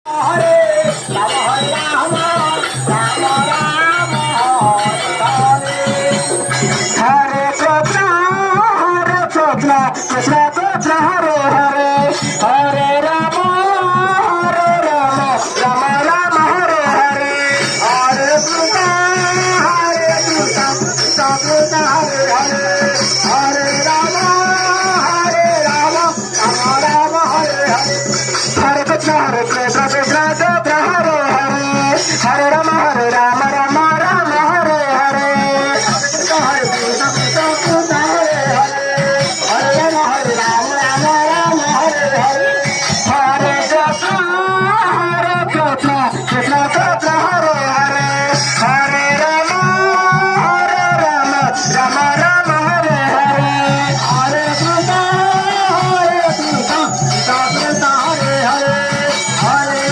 Hare Rama Hare Rama Rama Rama Hare Hare Krishna Krishna Krishna Hare Hare Hare Rama Rama Rama Hare Hare Hare Krishna Krishna Krishna Hare Hare Hare Rama Rama Rama Hare Hare Hare Krishna Krishna Krishna